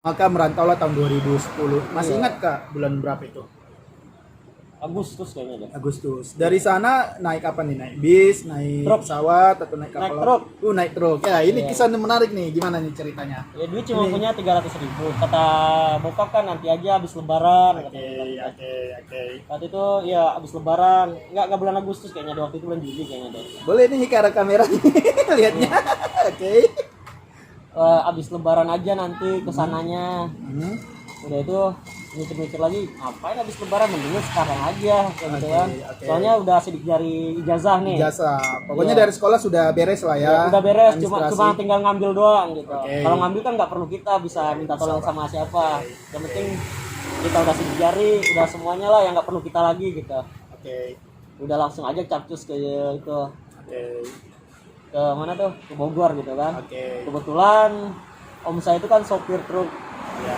Maka merantaulah tahun 2010. Masih Iya. ingat Kak bulan berapa itu? Agustus kayaknya deh. Agustus. Dari sana naik apa nih? Naik bis, naik Truk. pesawat atau naik kapal? Naik truk. Naik truk. Ya, ini Iya. kisah menarik nih. Gimana nih ceritanya? Ya duit cuma Ini. punya 300.000. Kata bokap kan nanti aja habis lebaran. Oke. Waktu itu ya habis lebaran. Nggak bulan Agustus kayaknya deh. Waktu itu bulan Juli kayaknya deh. Boleh nih ke arah kamera lihatnya. Oke. Habis lebaran aja nanti kesananya. Udah itu mikir-mikir lagi ngapain habis lebaran, mendingan sekarang aja kayak gitu kan. Oke. Soalnya udah sidik jari ijazah nih. Jasa. Pokoknya Iya. dari sekolah sudah beres lah ya. Ya, udah beres, cuma Administrasi. tinggal ngambil doang gitu. Oke. Kalau ngambil kan nggak perlu kita bisa minta tolong sama siapa. Yang penting kita udah sidik jari, udah semuanya lah yang nggak perlu kita lagi gitu. Oke. Udah langsung aja capcus ke itu, Oke. ke mana tuh, ke Bogor gitu kan. Oke. Kebetulan om saya itu kan sopir truk Ya.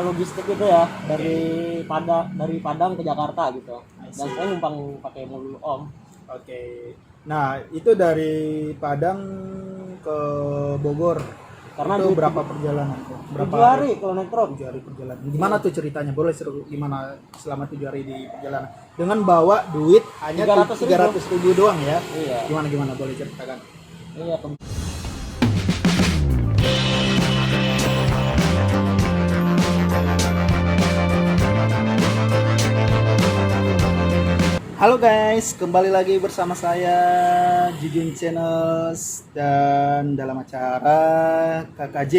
logistik itu ya, dari Padang ke Jakarta gitu. Dan saya numpang pakai mobil om. Oke. Nah, itu dari Padang ke Bogor. Karena Itu duit berapa perjalanan tuh? 7 hari kalau naik truk. 7 hari perjalanan. Gimana tuh ceritanya? Boleh seru gimana selama 7 hari di perjalanan? Dengan bawa duit hanya 300.000 doang ya. Iya. Gimana boleh ceritakan? Iya. Halo guys, kembali lagi bersama saya Jujun Channels dan dalam acara KKJ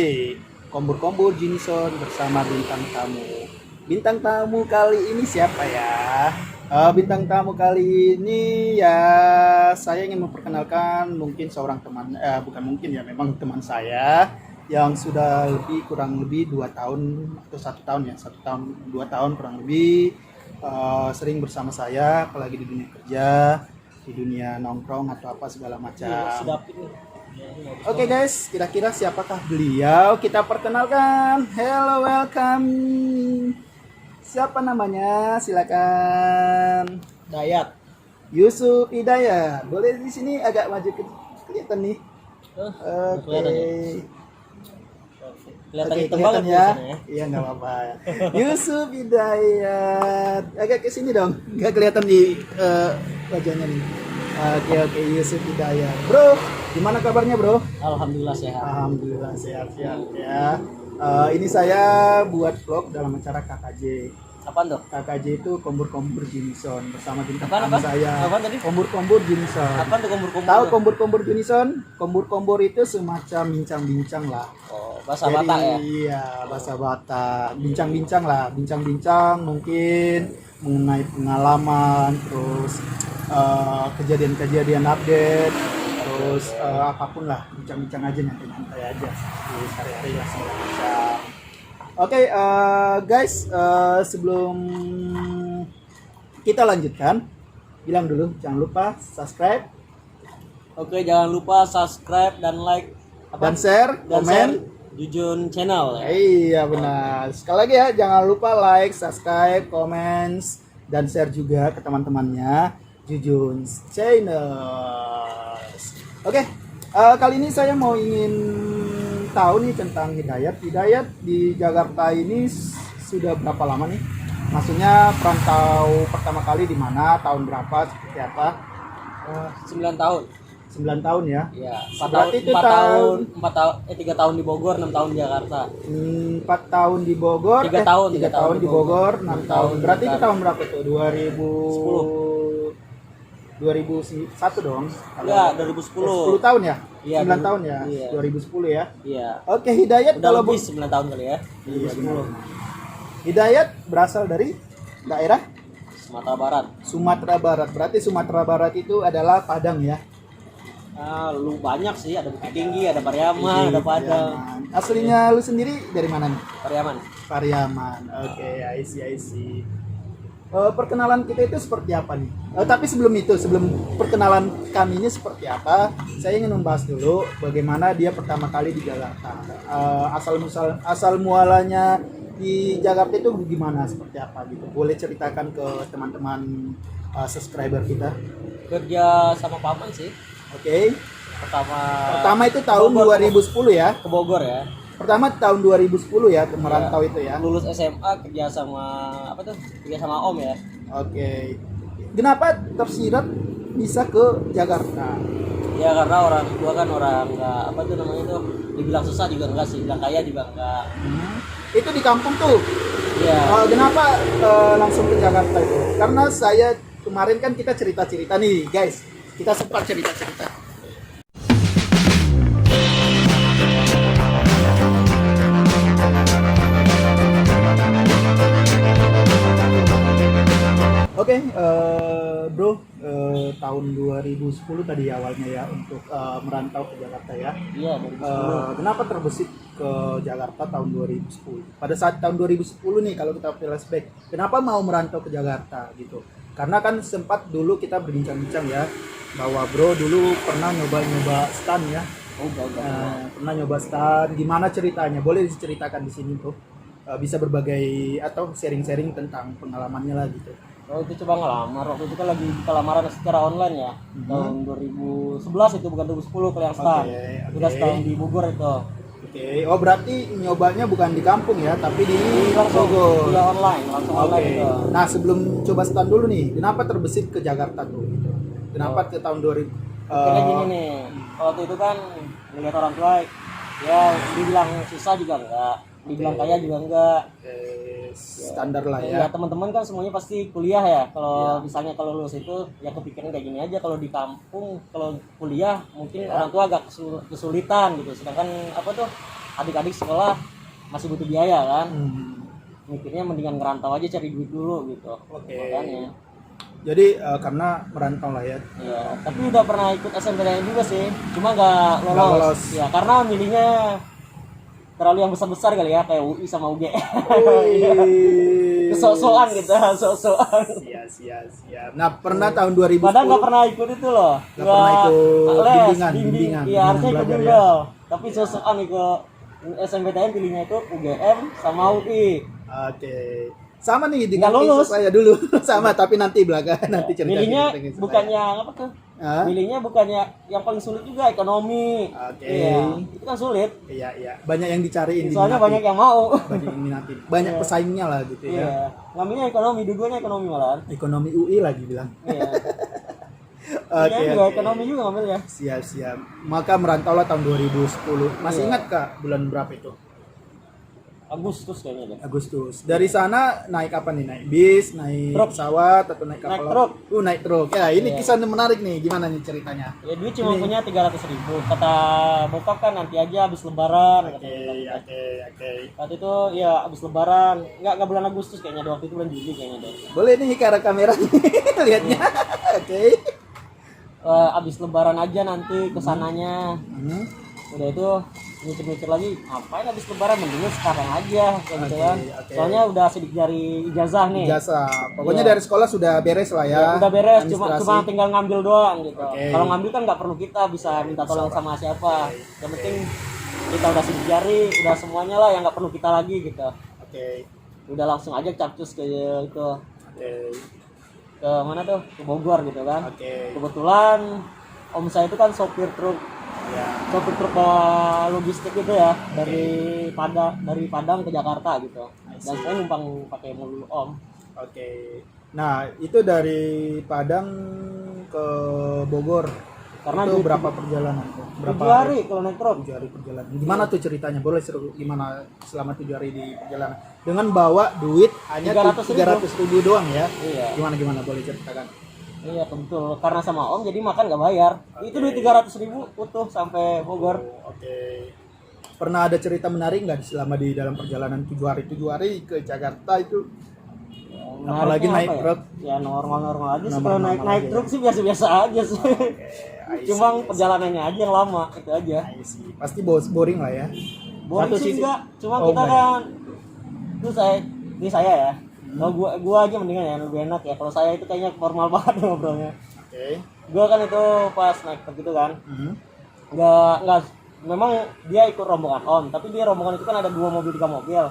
Kombur Jinison bersama bintang tamu. Bintang tamu kali ini siapa ya? Bintang tamu kali ini ya saya ingin memperkenalkan mungkin seorang teman, bukan mungkin ya memang teman saya yang sudah kurang lebih 2 tahun atau 1 tahun ya, 1 tahun 2 tahun kurang lebih. Sering bersama saya apalagi di dunia kerja, di dunia nongkrong atau apa segala macam. Oke guys, kira-kira siapakah beliau? Kita perkenalkan. Hello, welcome. Siapa namanya? Silakan. Dayat. Yusuf Hidayat. Boleh di sini agak maju kelihatan nih. Oke. Kelihatan ya? Kelihatan Oke, hitam kelihatan banget ya. tulisannya ya. Iya, nggak apa-apa. Yusuf Hidayat. Agak ke sini dong. Nggak kelihatan di wajahnya nih. Oke, Yusuf Hidayat. Bro, gimana kabarnya, Bro? Alhamdulillah sehat. Alhamdulillah sehat ya. Ini saya buat vlog dalam acara KKJ. Apaan tuh? KKJ itu Kombur Jinison bersama bintang Apaan, tamu apaan? saya. Apaan tadi? Kombur Jinison. Apaan tuh kumpul-kumpul? Tahu tuh? Kombur Jinison? Kombur itu semacam bincang-bincang lah. Oh, bahasa Batak ya? Iya, bahasa Batak. Bincang-bincang lah, bincang-bincang mungkin mengenai pengalaman, terus kejadian-kejadian update, terus apapun lah, bincang-bincang aja nyantai-nyantai aja di hari-hari lah segala macam. Oke, guys, sebelum kita lanjutkan, bilang dulu jangan lupa subscribe Oke, jangan lupa subscribe dan like dan share, dan komen. share Jujun Channel ya. Iya benar. Sekali lagi ya, jangan lupa like, subscribe, comments, dan share juga ke teman-temannya Jujun Channels. Oke, kali ini saya mau ingin tahu nih tentang Hidayat. Hidayat di Jakarta ini sudah berapa lama nih? Maksudnya perantau pertama kali di mana, tahun berapa, seperti apa? 9 tahun. 9 tahun ya. Iya, 4 tahun, 3 tahun di Bogor, 6 tahun di Jakarta. 4 tahun di Bogor, 3 tahun, 3 tahun di Bogor, 6 tahun. Berarti itu Bentar. tahun berapa tuh? 2001 dong. Enggak, 2010. 10 tahun ya? Iya, 9 tahun ya? iya. 2010 ya. Iya. Oke, Hidayat Udah kalau lebih 9 tahun kali ya. Iya, 2010. Hidayat berasal dari daerah Sumatera Barat. Sumatera Barat. Berarti Sumatera Barat itu adalah Padang ya. Lu banyak sih, ada Bukit Tinggi, ada Pariaman, ada Padang. Pariaman. Aslinya lu sendiri dari mana nih? Pariaman. Pariaman. Oke, I see. Perkenalan kita itu seperti apa nih? Tapi sebelum perkenalan kami ini seperti apa, saya ingin membahas dulu bagaimana dia pertama kali di Jakarta. Asal mualanya di Jakarta itu gimana, seperti apa gitu? Boleh ceritakan ke teman-teman subscriber kita. Kerja sama paman sih. Oke. Pertama Pertama itu tahun Bogor, 2010 ya. ke Bogor ya. Pertama tahun 2010 ya merantau itu ya. Lulus SMA kerja sama apa tuh? Kerja sama Om ya. Oke. Kenapa tersirat bisa ke Jakarta? Ya karena orang tua kan orang nggak apa tuh namanya tuh, dibilang susah juga enggak sih, bilang kaya juga enggak. Itu di kampung tuh. Iya. Kenapa langsung ke Jakarta itu? Karena saya kemarin kan kita cerita-cerita nih, guys. Kita sempat cerita-cerita. Oke, bro, tahun 2010 tadi awalnya ya untuk merantau ke Jakarta ya. Iya, 2010. Kenapa terbesit ke Jakarta tahun 2010? Pada saat tahun 2010 nih kalau kita flashback, kenapa mau merantau ke Jakarta gitu? Karena kan sempat dulu kita berbincang-bincang ya bahwa bro dulu pernah nyoba-nyoba stan ya. Oh, enggak. Pernah nyoba stan, gimana ceritanya? Boleh diceritakan di sini bro? Bisa berbagai atau sharing-sharing tentang pengalamannya lah gitu. Oh, itu coba ngelamar. Waktu itu kan lagi buka lamaran secara online ya. Tahun 2011 itu, bukan 2010 kalau yang stan. Oke. Udah setahun di Bogor itu. Oke, oh berarti nyobanya bukan di kampung ya, tapi di Langsung Bogor. via online, langsung online Oke. itu. Nah sebelum coba stand dulu nih, kenapa terbesit ke Jakarta tuh? Gitu. Kenapa ke tahun 2000? Karena gini nih, waktu itu kan ngeliat orang tua, ya dibilang susah juga enggak, dibilang kaya juga enggak. Standar lah Ya ya. teman-teman kan semuanya pasti kuliah ya. Kalau misalnya kalau lulus itu ya kepikiran kayak gini aja. Kalau di kampung, kalau kuliah mungkin orang tua agak kesulitan gitu. Sedangkan apa tuh, adik-adik sekolah masih butuh biaya kan. Mikirnya mendingan ngerantau aja, cari duit dulu gitu. Oke. Makanya. Jadi karena merantau lah ya. Iya, tapi udah pernah ikut SNMPTN juga sih. Cuma nggak Nggak lolos. lolos. Ya karena milihnya terlalu yang besar-besar kali ya, kayak UI sama UG. Kesok-sokan gitu, sok-sokan. Siap. Nah pernah tahun 2010. Padahal nggak pernah ikut itu loh. Nggak pernah ikut les, bimbingan Iya, harusnya ikut belajar ya. bimbel. Tapi sok-sokan ikut SNMPTN, pilihnya itu UGM sama UI. Oke. Sama nih Nggak dengan lulus. kisah saya dulu. Sama tapi nanti belakang nanti cerita. Milihnya kisah bukan saya. yang apa tuh? Hah? Milihnya bukannya yang paling sulit juga, ekonomi. Oke. Iya, itu kan sulit. Iya. Banyak yang dicariin. Soalnya diminati. banyak yang mau. Banyak yang minati. Banyak pesaingnya lah gitu ya. Iya, ngambilnya ekonomi, dua-duanya ekonomi malahan. Ekonomi UI lagi bilang. Iya. Oke. Iya juga oke. ekonomi juga ngambilnya. Siap. Maka merantaulah tahun 2010. Masih Iya. ingat Kak bulan berapa itu? Agustus kayaknya deh. Agustus. Dari sana naik apa nih? Naik bis, naik Truk. pesawat atau naik kapal? Naik truk. Naik truk. Ya, ini Iya. kisah menarik nih. Gimana nih ceritanya? Ya duit cuma Ini. punya 300.000. Kata bokap kan nanti aja habis lebaran. Oke. Waktu itu ya habis lebaran. Enggak bulan Agustus kayaknya, waktu itu bulan Juli kayaknya deh. Boleh nih ke arah kamera lihatnya. Oke. Habis lebaran aja nanti kesananya. Udah itu mikir-mikir lagi, ngapain habis lebaran, mendingan sekarang aja kayak gitu kan. Oke. Soalnya udah sidik jari ijazah nih. Jasa. Pokoknya Iya. dari sekolah sudah beres lah ya. Ya, udah beres, cuma Administrasi. tinggal ngambil doang gitu. Oke. Kalau ngambil kan nggak perlu kita bisa minta tolong sama siapa. Yang penting kita udah sidik jari, udah semuanya lah yang nggak perlu kita lagi gitu. Oke. Udah langsung aja capcus ke itu, Oke. ke mana tuh, ke Bogor gitu kan. Oke. Kebetulan om saya itu kan sopir truk Ya. bawa logistik gitu ya, dari Padang ke Jakarta gitu. Dan saya numpang pakai mobil om. Oke. Nah, itu dari Padang ke Bogor. Karena itu duit- berapa perjalanan tuh? 7 hari kalau naik truk. 7 hari perjalanan. Gimana tuh ceritanya? Boleh seru gimana selama 7 hari di perjalanan? Dengan bawa duit hanya 300.000 doang ya. Iya. Gimana boleh ceritakan? Iya betul, karena sama om jadi makan nggak bayar. Itu duit 300.000 utuh sampai Bogor. Oke. Pernah ada cerita menarik nggak selama di dalam perjalanan 7 hari ke Jakarta itu? Apalagi Menariknya naik apa ya? truk. Ya normal aja sih. Kalau Normal-normal naik aja truk sih biasa-biasa aja sih. I Cuma see. perjalanannya aja yang lama, itu aja. I see. Pasti boring lah ya. Boring Satu sih sisi- enggak, cuma Oh, kita enggak ya? kan ini saya ya. Kalau gua aja mendingan ya, lebih enak ya. Kalau saya itu kayaknya formal banget ngobrolnya. Oke. Gua kan itu pas naik truk gitu kan. Hmm. Enggak memang dia ikut rombongan om, tapi dia rombongan itu kan ada 2 mobil 3 mobil.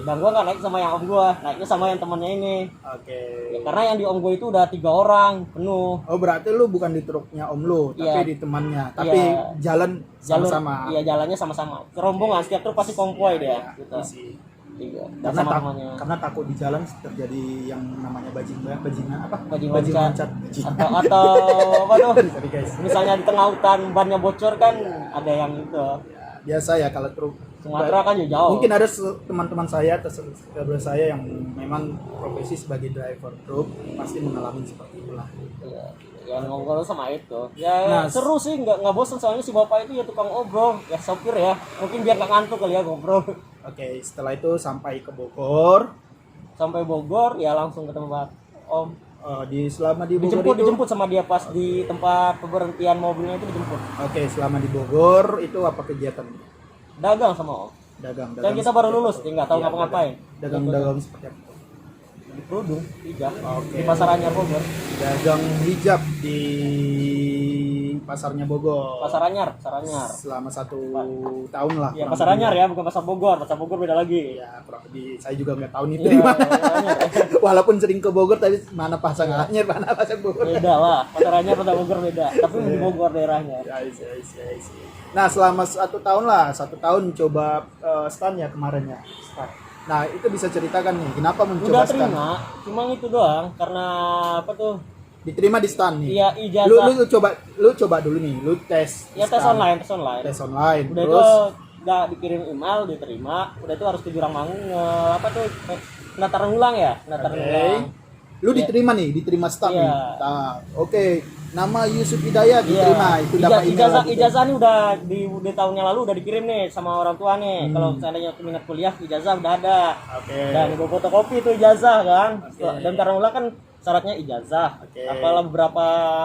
Dan gua nggak naik sama yang om gua, naiknya sama yang temannya ini. Oke. Ya, karena yang di om gua itu udah 3 orang penuh. Oh berarti lu bukan di truknya om lu, tapi Iya. di temannya. Tapi Iya. jalan Jalur, sama-sama. iya jalannya sama-sama. Kerombongan setiap truk pasti konvoy dia. Iya, Gitu. sih. Iya. Dan Karena, sama tak- temannya. karena takut di jalan terjadi yang namanya bajingan apa? Bajing loncat. atau apa tuh? Sorry guys. Misalnya di tengah hutan bannya bocor kan ada yang itu. Biasa ya kalau truk. Sumatera kan jauh. Mungkin ada teman-teman saya atau saudara saya yang memang profesi sebagai driver truk pasti mengalami seperti itulah. Iya. Ya ngobrol sama itu. Ya Nah, seru sih, nggak bosan soalnya si bapak itu ya tukang obrol, ya sopir ya. Mungkin biar nggak ngantuk kali ya ngobrol. Oke, setelah itu sampai ke Bogor. Sampai Bogor ya langsung ke tempat om. Selama di Bogor Dijemput sama dia pas di tempat pemberhentian mobilnya itu dijemput. Oke, selama di Bogor itu apa kegiatan? Dagang sama om. Dagang. Kan kita baru lulus, dia nggak tahu ngapa-ngapain. Dagang seperti apa? Di kerudung, hijab. Oke. Di pasar Anyar Bogor. Dagang hijab di pasarnya Bogor. Pasar Anyar. Selama 1 tahun lah. Ya kurang pasar lebih. Anyar ya, bukan pasar Bogor. Pasar Bogor beda lagi. Ya, kurang lebih. Saya juga nggak tahu nih Iya, dari mana. Anyar. Walaupun sering ke Bogor, tapi mana pasar Anyar, mana pasar Bogor. Beda lah, pasar Anyar pasar Bogor beda. Tapi di Bogor daerahnya. I see. Nah, selama 1 tahun lah, 1 tahun coba stand ya kemarin ya. Stand. Nah, itu bisa ceritakan nih, kenapa mencoba Udah stand? terima, cuma itu doang karena apa tuh? Diterima di stand nih. Iya, ijazah. Lu coba dulu nih, lu tes. Ya tes stand. online. Tes online. Udah Terus itu udah dikirim email, diterima. Udah itu harus ke Jurangmangu apa tuh? Pendaftaran ulang ya, pendaftaran Oke. ulang. Lu diterima stand Iya. nih. Nah, oke. Nama Yusuf Hidayat diterima. Itu dapat email lagi. Ijazah nih udah di tahunnya lalu udah dikirim nih sama orang tua nih. Kalau seandainya aku minat kuliah, ijazah udah ada. Oke. Dan gue fotokopi itu ijazah kan. Oke. Dan karena ulang kan syaratnya ijazah. Oke. Apalah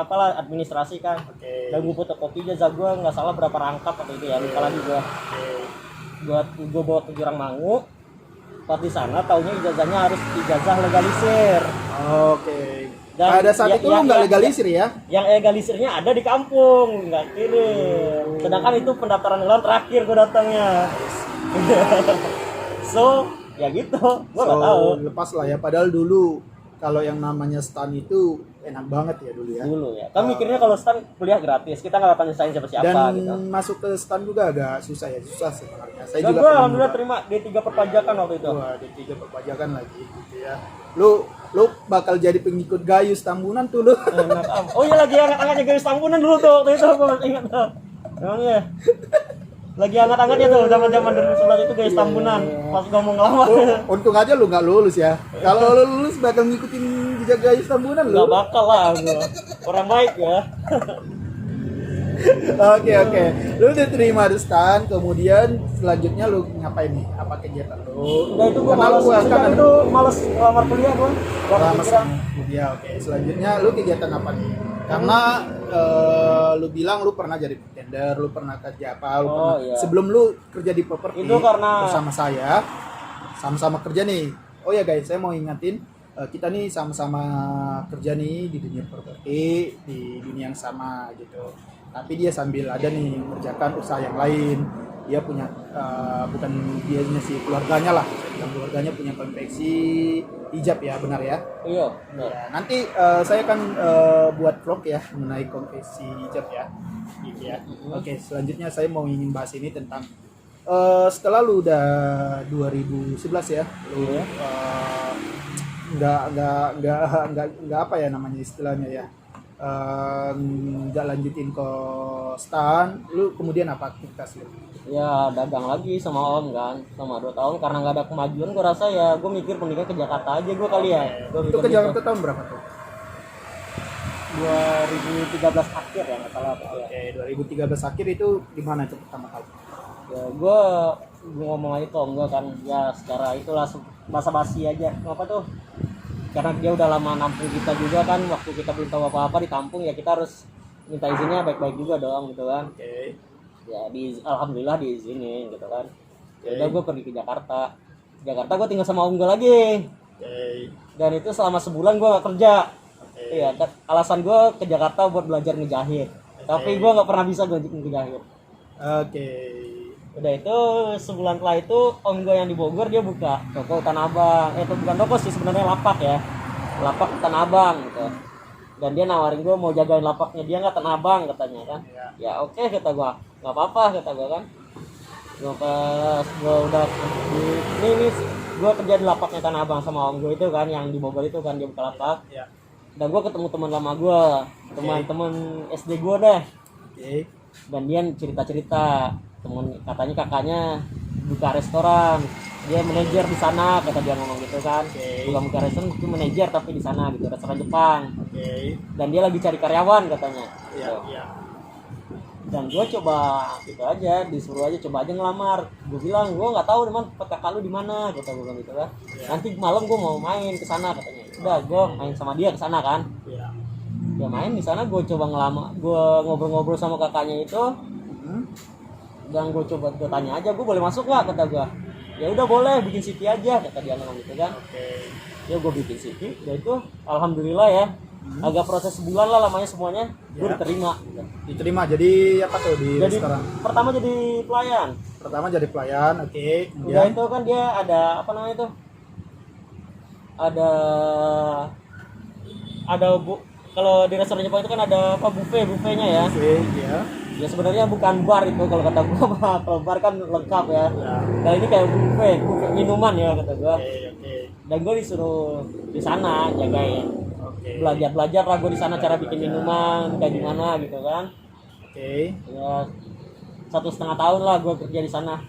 apalah administrasi kan. Oke. Dan gue fotokopi ijazah gue nggak salah berapa rangkap atau itu ya lupa lagi gue. Oke. Gue bawa ke Jurangmangu. Pas di sana taunya ijazahnya harus ijazah legalisir. Oke. Dan Pada saat itu lu nggak legalisir ya? Yang legalisirnya ada di kampung, nggak kirim. Sedangkan itu pendaftaran ulang terakhir gue datangnya. So, ya gitu. Gue nggak tahu. Lepas lah ya. Padahal dulu kalau yang namanya stand itu enak banget ya dulu ya. Dulu ya. Kan mikirnya kalau stand kuliah gratis, kita nggak akan nyusahin siapa-siapa Dan gitu. masuk ke stand juga agak susah ya, susah sebenarnya. Saya Dan juga gue pernah alhamdulillah nyoba. terima D3 perpajakan waktu itu. Wah, ada 3 perpajakan lagi gitu ya. Lu bakal jadi pengikut Gayus Tambunan tuh lu. Enak am. Oh iya lagi hangat-hangatnya garis tambunan dulu tuh waktu itu gue masih ingat tuh. Emang ya. Lagi hangat-hangatnya tuh zaman-zaman 2011 itu garis tambunan. Pas gue mau ngelamar. Untung aja lu nggak lulus ya. Kalau lu lulus bakal ngikutin jejak Gayus Tambunan lu. Gak bakal lah gue. Orang baik ya. Oke. Lu diterima di stand, kemudian selanjutnya lu ngapain nih? Apa kegiatan lu? Udah itu gue Karena malas. gua kan Sejak ada itu malas ngelamar kuliah gue. lama sama kuliah. Oke, selanjutnya lu kegiatan apa nih? Karena lu bilang lu pernah jadi bartender, lu pernah kerja apa? Lu Oh, pernah, iya. sebelum lu kerja di properti Itu karena- bersama saya, sama-sama kerja nih. Oh ya guys, saya mau ingatin kita nih sama-sama kerja nih di dunia properti, di dunia yang sama gitu. Tapi dia sambil ada nih mengerjakan usaha yang lain. Dia punya bukan dianya sih, keluarganya lah. Saya bilang keluarganya punya konveksi hijab ya, benar ya? Iya. Benar. Ya, nanti saya akan buat vlog ya mengenai konveksi hijab ya, gitu ya. Oke, selanjutnya saya mau ingin bahas ini tentang setelah lu udah 2011 ya, lu Iya. nggak apa ya namanya istilahnya ya, nggak lanjutin ke stand, lu kemudian apa aktivitas lu? Ya dagang lagi sama om kan sama 2 tahun karena nggak ada kemajuan gue rasa ya gue mikir mendingan ke Jakarta aja gue kali ya. Gua Itu mikir ke gitu. Jakarta tahun berapa tuh? 2013 akhir ya nggak salah apa ya. Oke, 2013 akhir itu di mana itu pertama kali? Ya gue ngomong aja ke om gue kan ya secara itulah basa-basi aja apa tuh karena dia udah lama nampung kita juga kan waktu kita belum tahu apa-apa di kampung ya kita harus minta izinnya baik-baik juga dong gitu kan. Oke. Ya alhamdulillah diizinin gitu kan. Ya udah gue pergi ke Jakarta gue tinggal sama om gue lagi Oke. dan itu selama sebulan gue gak kerja. Oke. Iya alasan gue ke Jakarta buat belajar ngejahit tapi gue nggak pernah bisa ngejahit. Oke. Udah itu sebulan setelah itu om gue yang di Bogor dia buka toko Tanah Abang. Itu bukan toko sih sebenarnya, lapak ya. Lapak Tanah Abang gitu. Dan dia nawarin gue mau jagain lapaknya dia nggak, Tanah Abang katanya kan. Ya oke kata gue, nggak apa-apa kata gue kan. Gue pas gue udah ini gue kerja di lapaknya Tanah Abang sama om gue itu kan yang di Bogor itu kan, dia buka lapak. Ya. Dan gue ketemu teman lama gue, teman-teman SD gue deh. Oke. Dan dia cerita-cerita temen, katanya kakaknya buka restoran, dia manajer di sana kata dia ngomong gitu kan. Bukan buka restoran, itu manajer tapi di sana gitu, restoran Jepang. Oke. Dan dia lagi cari karyawan katanya Iya, gitu. iya. Dan gue coba gitu aja, disuruh aja coba aja ngelamar. Gue bilang gue nggak tahu teman kakak lu di mana kata gue gitu kan. Nanti malam gue mau main ke sana katanya. Udah gue main sama dia ke sana kan. Iya. Dia main di sana, gue coba ngelamar, gue ngobrol-ngobrol sama kakaknya itu. Dan gue coba tanya aja, gue boleh masuk nggak kata gue. Ya udah boleh, bikin CV aja kata dia ngomong gitu kan. Oke. Ya gue bikin CV, ya itu alhamdulillah ya. Agak proses sebulan lah lamanya semuanya, gue diterima gitu. Diterima jadi apa tuh di Jadi restoran? pertama jadi pelayan. Pertama jadi pelayan, oke. Udah Kemudian itu kan dia ada apa namanya itu? Ada kalau di restoran Jepang itu kan ada apa, buffetnya ya. oke, ya. Ya sebenarnya bukan bar itu kalau kata gua mah. Kalau bar kan lengkap ya. Ya. Nah ini kayak buffet minuman ya kata gua. Oke, oke. Dan gua disuruh di sana jagain. Oke. Belajar lah gua di sana cara bikin minuman kayak gimana gitu kan. Oke. Ya 1,5 tahun lah gua kerja di sana.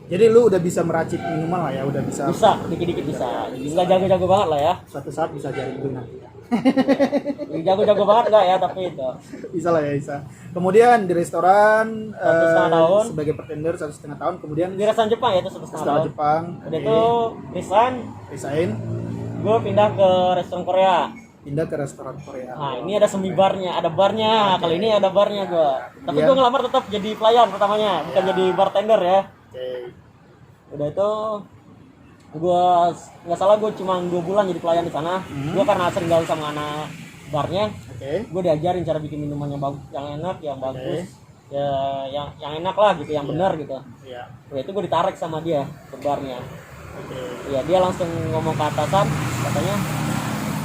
Jadi lu udah bisa meracik minuman lah ya, udah bisa. Bisa dikit-dikit bisa. Nggak jago-jago banget lah ya. Suatu saat bisa jadi itu nanti. Jago-jago banget nggak ya, tapi itu. Bisa lah ya, bisa. Kemudian di restoran 1,5 tahun. sebagai bartender 1,5 tahun, kemudian Di restoran Jepang ya itu 1,5 restoran tahun. Jepang. Udah itu resign, Resign, gue pindah ke restoran Korea. pindah ke restoran Korea. Nah ini ada semi barnya, ada barnya. Kali ini ada barnya gue. Tapi Iya. gue ngelamar tetap jadi pelayan pertamanya, bukan jadi bartender ya. Oke. Udah itu gue nggak salah gue cuma 2 bulan jadi pelayan di sana. Gue karena sering gaul sama anak barnya, Oke. gue diajarin cara bikin minuman yang bagus, yang enak, yang bagus, ya yang enak lah gitu, yang benar gitu. Iya. Udah itu gue ditarik sama dia ke barnya. Oke. Ya dia langsung ngomong ke atasan, katanya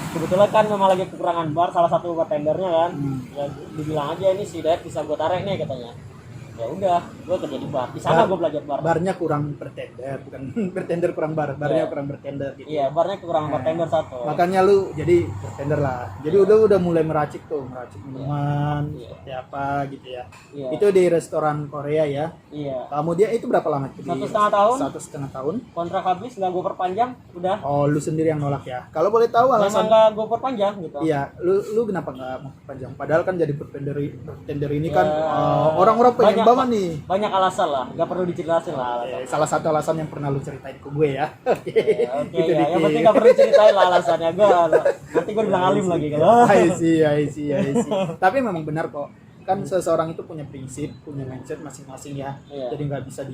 kebetulan kan memang lagi kekurangan bar, salah satu bartendernya kan. Ya dibilang aja ini si Dayat bisa gue tarik nih katanya. Ya udah, gue kerja di bar. Di sana gue belajar bar. Barnya kurang bartender, bukan bartender kurang bar, barnya Iya. kurang bartender gitu. Iya, barnya kekurangan bartender satu. Makanya lu jadi bartender lah. Jadi udah mulai meracik minuman Iya. seperti apa gitu ya. Iya. Itu di restoran Korea ya. Iya. Kemudian itu berapa lama? 1,5 tahun. 1,5 tahun. Kontrak habis nggak gue perpanjang, udah. Oh, lu sendiri yang nolak ya. Kalau boleh tahu Memang alasan nggak gue perpanjang gitu. iya, lu kenapa nggak mau panjang? Padahal kan jadi bartender ini kan Ya, orang-orang pengen banyak- banget nih. Banyak alasan lah, nggak perlu diceritain lah alasan. Salah satu alasan yang pernah lu ceritain ke gue ya. Oke. Oke Gitu ya, yang dikit. penting nggak perlu ceritain lah alasannya. Nanti gue bilang alim lagi kalau. I see. Tapi memang benar kok. Kan seseorang itu punya prinsip, punya mindset masing-masing ya. Iya. Jadi nggak bisa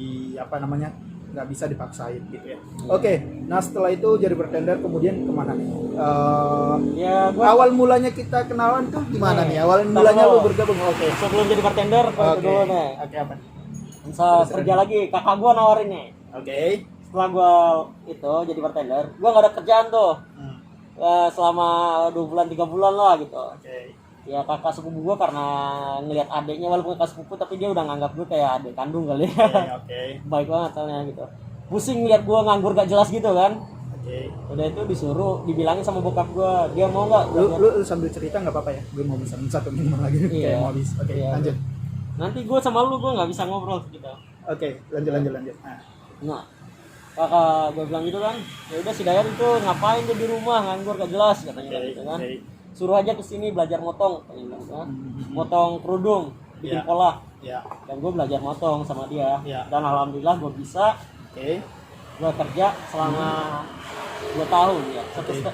nggak bisa dipaksain gitu ya. Oke, nah setelah itu jadi bartender kemudian kemana nih? Ya gue Awal mulanya kita kenalan tuh gimana nih? Awal Tahu. mulanya lu bergabung, oke. sebelum jadi bartender, gue Oke. dulu nih. Oke apa? Bisa kerja lagi, kakak gue nawarin nih. Oke. Setelah gue itu jadi bartender, gue nggak ada kerjaan tuh. Selama 2 bulan 3 bulan lah gitu. Oke. Ya kakak sepupu gue karena ngelihat adiknya, walaupun kakak sepupu tapi dia udah nganggap gue kayak adik kandung kali ya. Oke. Baik banget soalnya gitu. Pusing lihat gue nganggur gak jelas gitu kan. Oke. Udah itu disuruh dibilangin sama bokap gue, dia mau nggak Lu sambil cerita nggak apa-apa ya? Gue mau bisa satu minuman lagi Iya. kayak mau habis. Oke, Iya. lanjut. nanti gue sama lu gue nggak bisa ngobrol gitu. Oke, lanjut. Nah kakak gue bilang gitu kan, ya udah si Dayat itu ngapain dia di rumah nganggur gak jelas katanya gitu kan. Suruh aja kesini belajar motong katanya gitu kan. Motong kerudung, bikin Iya. pola. Ya. Dan gue belajar motong sama dia. Iya. Dan alhamdulillah gue bisa. Oke. Gue kerja selama 2 tahun ya.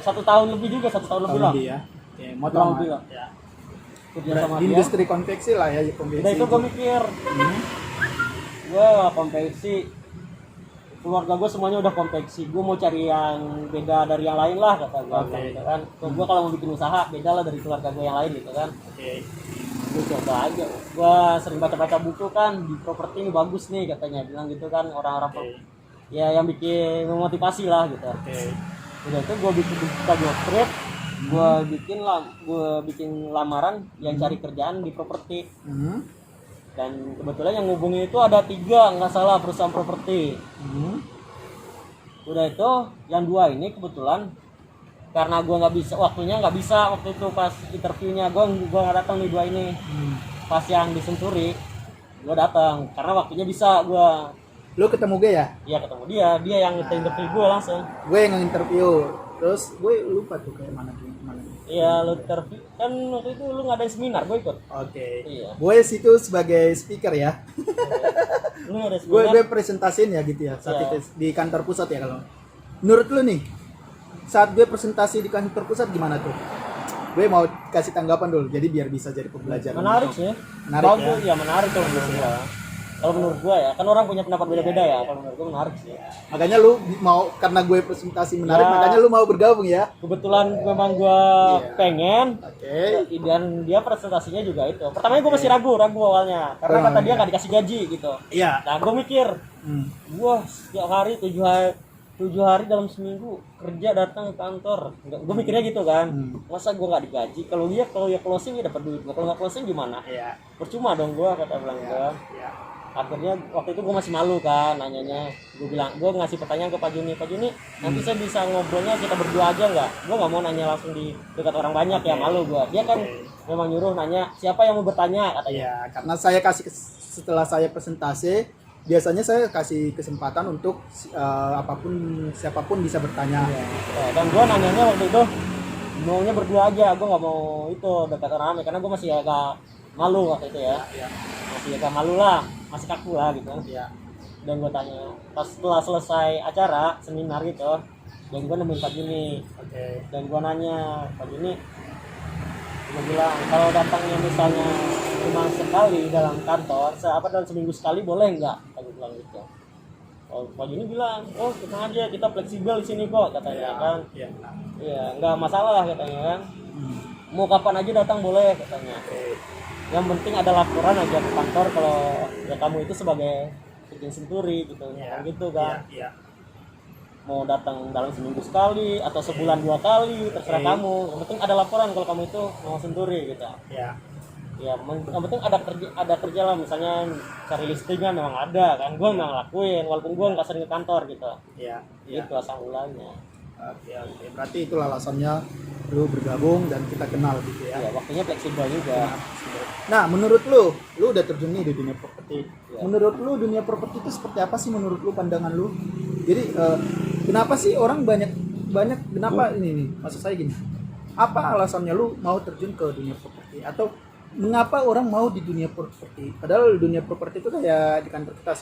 Satu tahun lebih juga, 1 tahun lebih lah. Lebih ya. Oke, motong. Kurang lebih lah. Ya. Kerja sama Di dia. industri konveksi lah ya, konveksi. Udah itu gue mikir, gue konveksi, keluarga gue semuanya udah konveksi, gue mau cari yang beda dari yang lain lah kata gue. Oke. Gitu kan. Gue kalau mau bikin usaha beda lah dari keluarga gue yang lain gitu kan. Oke. gue coba aja. Gue sering baca-baca buku kan, di properti ini bagus nih katanya, bilang gitu kan orang-orang ya yang bikin memotivasi lah gitu. Udah itu gue bikin buka job trip, gue bikin lamaran yang cari kerjaan di properti. Dan kebetulan yang ngubungin itu ada 3 nggak salah perusahaan properti. Udah itu yang 2 ini kebetulan karena gue nggak bisa, waktunya nggak bisa waktu itu pas interviewnya, gue nggak datang nih 2 ini. Pas yang di Senturi gue datang karena waktunya bisa gue. Lu ketemu gue ya? Iya ketemu dia yang interview gue langsung. Gue yang interview, terus gue lupa tuh kayak mana. Iya lu interview kan waktu itu lu ngadain seminar, gue ikut. Iya. Gue situ sebagai speaker ya. Lu ada seminar. Gue presentasiin ya gitu ya saat itu di kantor pusat ya. Kalau menurut lu nih, saat gue presentasi di kantor pusat gimana tuh? Gue mau kasih tanggapan dulu, jadi biar bisa jadi pembelajaran. Menarik sih. Menarik ya menarik tuh menurut gua. Kalau menurut gua ya, kan orang punya pendapat beda-beda ya. Kalau menurut gua menarik sih. Makanya lu mau, karena gue presentasi menarik, makanya lu mau bergabung ya. Kebetulan memang gua pengen. Dan dia presentasinya juga itu. Pertamanya gua masih ragu awalnya, karena kata dia nggak dikasih gaji gitu. Iya. Nah gua mikir, gua setiap hari 7 hari dalam seminggu kerja datang ke kantor. Gue mikirnya gitu kan. Masa gue nggak digaji? Kalau dia closing ya dapat duit. Kalau nggak closing gimana? Iya. Percuma dong gue, kata bilang gue. Akhirnya waktu itu gue masih malu kan nanyanya. Gue bilang, gue ngasih pertanyaan ke Pak Juni, nanti saya bisa ngobrolnya kita berdua aja nggak? Gue nggak mau nanya langsung di dekat orang banyak ya, malu gue. Dia kan memang nyuruh nanya siapa yang mau bertanya katanya. Iya, karena saya kasih setelah saya presentasi, biasanya saya kasih kesempatan untuk siapapun bisa bertanya. Dan gue nanyanya waktu itu maunya berdua aja, gue nggak mau itu dekat orang ramai karena gue masih agak malu waktu itu ya. Masih agak malu lah, masih kaku lah gitu. Dan gue tanya pas setelah selesai acara seminar gitu, dan gue nemuin Pak Juni. Dan gue nanya Pak Juni, gue bilang kalau datangnya misalnya cuma sekali dalam kantor, dalam seminggu sekali boleh nggak? Aku bilang gitu. Oh, Pak Juni bilang, oh tenang aja, kita fleksibel di sini kok, katanya kan. Iya, nggak masalah katanya kan. Mau kapan aja datang boleh katanya. Yang penting ada laporan aja ke kantor kalau ya kamu itu sebagai agent Senturi gitu, gitu kan. Mau datang dalam seminggu sekali atau sebulan 2 kali terserah kamu. Yang penting ada laporan kalau kamu itu mau Senturi gitu. Ya, yang penting ada kerja lah, misalnya cari listingan memang ada kan, gue memang lakuin walaupun gue nggak sering ke kantor gitu. Itu asal mulanya. Berarti itulah alasannya lu bergabung dan kita kenal gitu ya. Waktunya fleksibel juga. Nah, menurut lu udah terjun nih di dunia properti. Menurut lu dunia properti itu seperti apa sih menurut lu, pandangan lu? Jadi kenapa sih orang banyak kenapa ini nih? Maksud saya gini. Apa alasannya lu mau terjun ke dunia properti, atau mengapa orang mau di dunia properti? Padahal dunia properti itu kayak di kantor kita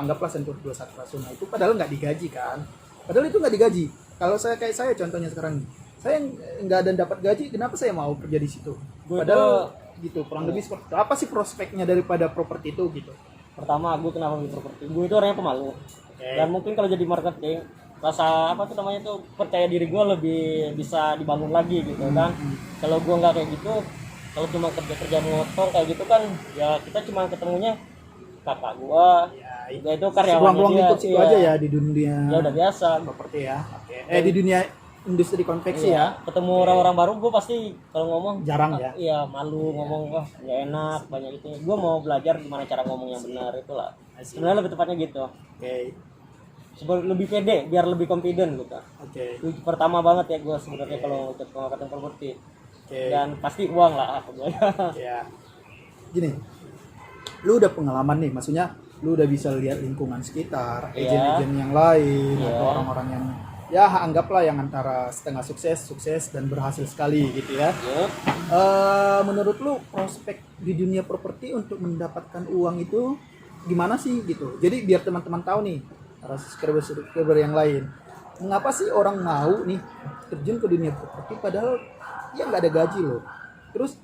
anggaplah Sentur 21 Rasuna itu padahal nggak digaji kan. Padahal itu nggak digaji. Kalau kayak saya contohnya sekarang nih, saya nggak ada dapat gaji, kenapa saya mau kerja di situ? Padahal gitu, kurang lebih seperti itu. Apa sih prospeknya daripada properti itu gitu? Pertama, gue kenapa di properti? Gue itu orangnya pemalu. Dan mungkin kalau jadi marketing, rasa percaya diri gue lebih bisa dibangun lagi gitu kan. Kalau gue nggak kayak gitu, kalau cuma kerja motong kayak gitu kan, ya kita cuma ketemunya kakak gue. Ya itu karyawannya dia. Ikut aja ya di dunia. Ya udah biasa. Properti ya. Di dunia industri konveksi ya. Ketemu orang-orang baru, gue pasti kalau ngomong jarang ya. Iya, malu ngomong, wah nggak enak banyak itu. Gue mau belajar gimana cara ngomong yang benar, itulah. Sebenarnya lebih tepatnya gitu. Lebih pede, biar lebih confident gitu. Itu pertama banget ya gue sebenarnya kalau ikut marketing properti. Dan pasti uang lah gue. Gini, lu udah pengalaman nih, maksudnya lu udah bisa lihat lingkungan sekitar, agen-agen yang lain, atau orang-orang yang ya anggaplah yang antara setengah sukses dan berhasil sekali gitu ya. Menurut lu prospek di dunia properti untuk mendapatkan uang itu gimana sih gitu? Jadi biar teman-teman tahu nih, para subscriber yang lain, mengapa sih orang mau nih terjun ke dunia properti padahal ya nggak ada gaji loh. Terus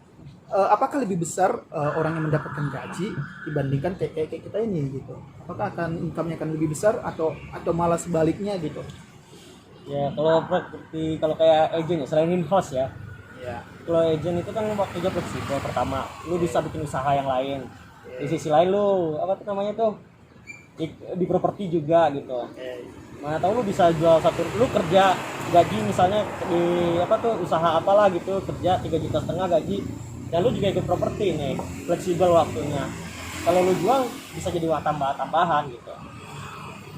apakah lebih besar orang yang mendapatkan gaji dibandingkan kayak kita ini gitu? Apakah income-nya akan lebih besar atau malah sebaliknya gitu? Ya kalau properti, kalau kayak agent ya, selain in-house ya, Ya. Kalau agent itu kan waktunya fleksibel. Pertama, lu bisa bikin usaha yang lain. Di sisi lain lu apa tuh namanya tuh di properti juga gitu. Mana tahu lu bisa jual satu, lu kerja gaji misalnya di apa tuh usaha apalah gitu, kerja 3,5 juta gaji, dan lu juga ikut properti nih, fleksibel waktunya. Kalau lu jual bisa jadi tambahan gitu,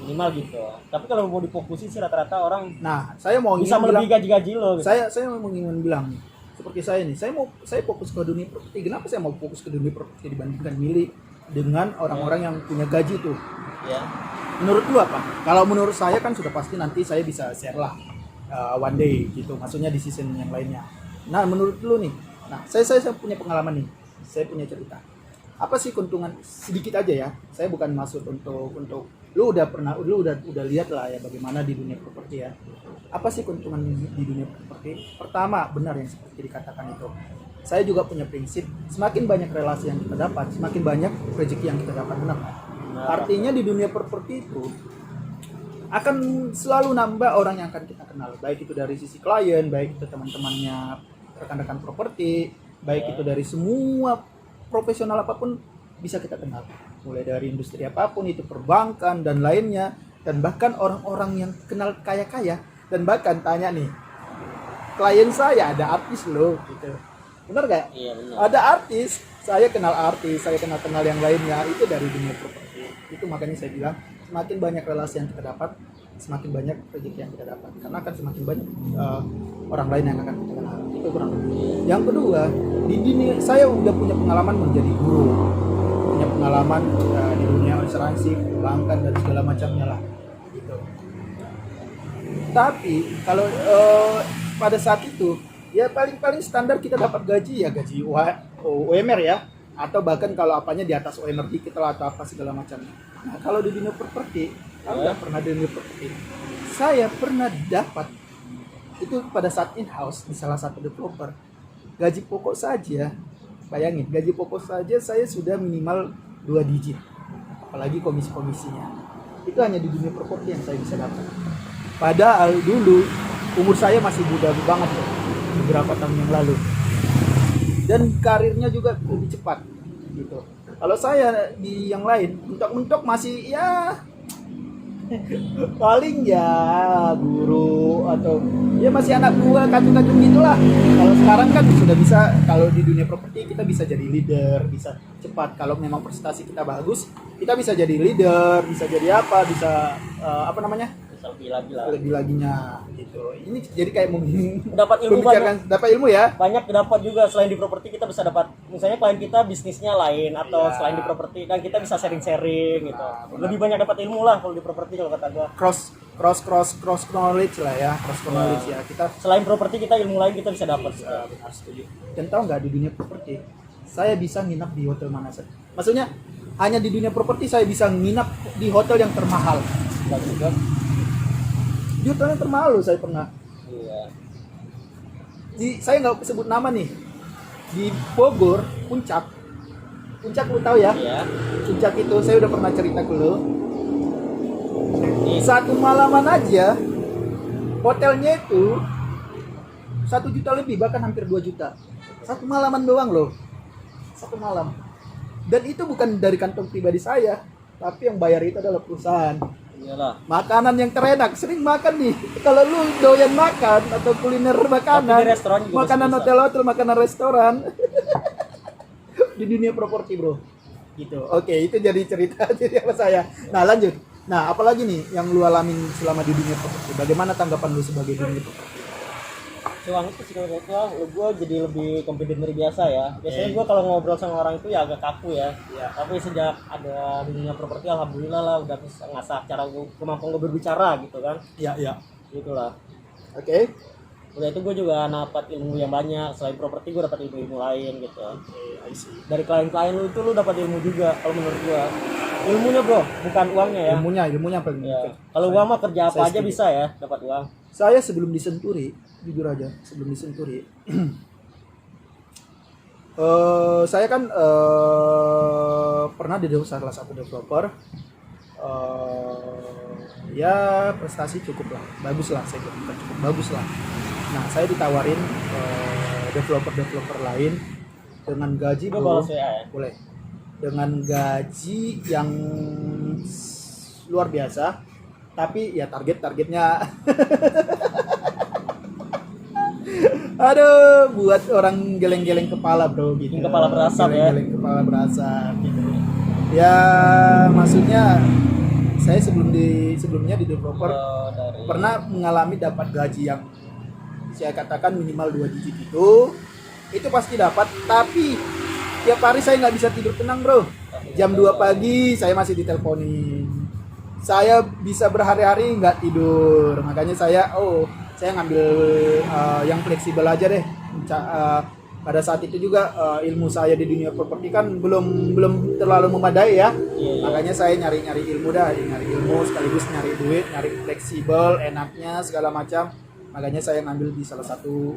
minimal gitu. Tapi kalau mau difokusin sih rata-rata orang Nah, saya mau bisa ingin bilang, melebihi gaji lo gitu. saya mau ingin bilang nih, seperti saya nih, saya fokus ke dunia properti. Kenapa saya mau fokus ke dunia properti dibandingkan milih dengan orang-orang yang punya gaji tuh? Ya. Menurut lu apa? Kalau menurut saya kan sudah pasti nanti saya bisa share lah one day gitu, maksudnya di season yang lainnya. Nah, menurut lu nih, nah saya punya pengalaman nih, saya punya cerita. Apa sih keuntungan sedikit aja ya? Saya bukan maksud untuk lu udah lihat lah ya bagaimana di dunia properti ya. Apa sih keuntungan di dunia properti? Pertama, benar yang seperti dikatakan itu. Saya juga punya prinsip, semakin banyak relasi yang kita dapat, semakin banyak rezeki yang kita dapat, benar kan? Artinya di dunia properti itu akan selalu nambah orang yang akan kita kenal, baik itu dari sisi klien, baik itu teman-temannya rekan-rekan properti, baik itu dari semua profesional apapun bisa kita kenal, mulai dari industri apapun itu, perbankan dan lainnya, dan bahkan orang-orang yang kenal kaya-kaya, dan bahkan tanya nih, klien saya ada artis loh gitu, benar gak? Iya benar. Ada artis, saya kenal artis, saya kenal yang lainnya, itu dari dunia properti. Itu makanya saya bilang semakin banyak relasi yang kita dapat, semakin banyak rezeki yang kita dapat, karena akan semakin banyak orang lain yang akan kita kenal. Itu kurang lebih. Yang kedua, di dunia saya udah punya pengalaman menjadi guru, punya pengalaman di dunia asuransi, perbankan dan segala macamnya lah gitu. Tapi kalau pada saat itu ya paling standar kita dapat gaji ya gaji UMR ya, atau bahkan kalau apanya di atas UMR dikit lah atau apa segala macamnya. Nah, kalau di dunia properti, kalau nggak pernah di dunia properti, saya pernah dapat itu pada saat in-house di salah satu developer, gaji pokok saja, bayangin gaji pokok saja saya sudah minimal 2 digit, apalagi komisi-komisinya. Itu hanya di dunia properti yang saya bisa dapat. Padahal dulu umur saya masih muda banget loh, beberapa tahun yang lalu, dan karirnya juga lebih cepat gitu. Kalau saya di yang lain mentok-mentok masih ya paling ya guru atau ya masih anak buah kacung-kacung gitulah. Kalau sekarang kan sudah bisa, kalau di dunia properti kita bisa jadi leader, bisa cepat. Kalau memang prestasi kita bagus, kita bisa jadi leader, bisa jadi apa, bisa apa namanya? Lebih laginya gitu. Ini jadi kayak dapat ilmu banyak, dapat ilmu ya. Banyak dapat juga. Selain di properti kita bisa dapat, misalnya klien kita bisnisnya lain atau selain di properti, dan kita bisa sharing gitu. Lebih banyak dapat ilmu lah kalau di properti, kalau kata gua. Cross knowledge lah ya, knowledge ya. Kita selain properti kita ilmu lain kita bisa dapat. Benar, setuju. Dan tahu nggak, di dunia properti saya bisa nginap di hotel mana saja. Maksudnya hanya di dunia properti saya bisa nginap di hotel yang termahal. Juga. Di hotel yang termahal loh saya pernah. Iya. Saya nggak sebut nama nih. Di Bogor, Puncak lu tahu ya? Iya. Puncak itu saya udah pernah cerita ke lu. Satu malaman aja hotelnya itu 1 juta lebih, bahkan hampir 2 juta. Satu malaman doang loh. Satu malam. Dan itu bukan dari kantong pribadi saya, tapi yang bayar itu adalah perusahaan. Iyalah. Makanan yang terenak, sering makan nih. Kalau lu doyan makan atau kuliner makanan, makanan hotel-hotel, makanan restoran. Di dunia properti, bro. Gitu. Oke, itu jadi cerita apa saya. Nah, lanjut. Nah, apalagi nih yang lu alamin selama di dunia properti? Bagaimana tanggapan lu sebagai dunia properti? Cuang itu sih kalau gue jadi lebih kompetitif dari biasa ya. Biasanya gue kalau ngobrol sama orang itu ya agak kaku ya. Tapi sejak ada di dunia properti, alhamdulillah lah udah bisa ngasah cara kemampuan gue berbicara gitu kan. Iya. Gitulah. Oke. Udah itu gue juga dapat ilmu yang banyak. Selain properti gue dapat ilmu lain gitu. Dari klien-klien lu itu lu dapat ilmu juga kalau menurut gue. Ilmunya bro, bukan uangnya ya. Ilmunya paling penting. Kalau uang mah kerja apa aja bisa ya dapat uang. Saya sebelum di Senturi, jujur aja, sebelum di Senturi, saya kan pernah di salah satu developer, ya prestasi cukup lah, bagus lah, saya kira cukup bagus lah. Nah, saya ditawarin developer lain dengan gaji Gue bro, balas WA ya. boleh, dengan gaji yang luar biasa, tapi ya targetnya aduh, buat orang geleng-geleng kepala bro gitu. Bikin kepala berasap ya. Geleng-geleng kepala berasap gitu. Ya maksudnya saya sebelumnya di developer Dari pernah mengalami dapat gaji yang saya katakan minimal 2 digit itu pasti dapat, tapi tiap hari saya nggak bisa tidur tenang bro. Jam 2 pagi saya masih diteleponin, saya bisa berhari-hari nggak tidur. Makanya saya ngambil yang fleksibel aja deh. Pada saat itu juga ilmu saya di dunia properti kan belum terlalu memadai ya. Iya. Makanya saya nyari ilmu sekaligus nyari duit, nyari fleksibel, enaknya segala macam. Makanya saya ngambil di salah satu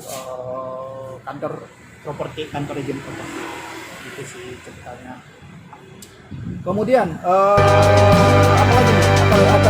kantor properti, kantor agent properti. Itu sih ceritanya. Kemudian apa lagi nih? Apa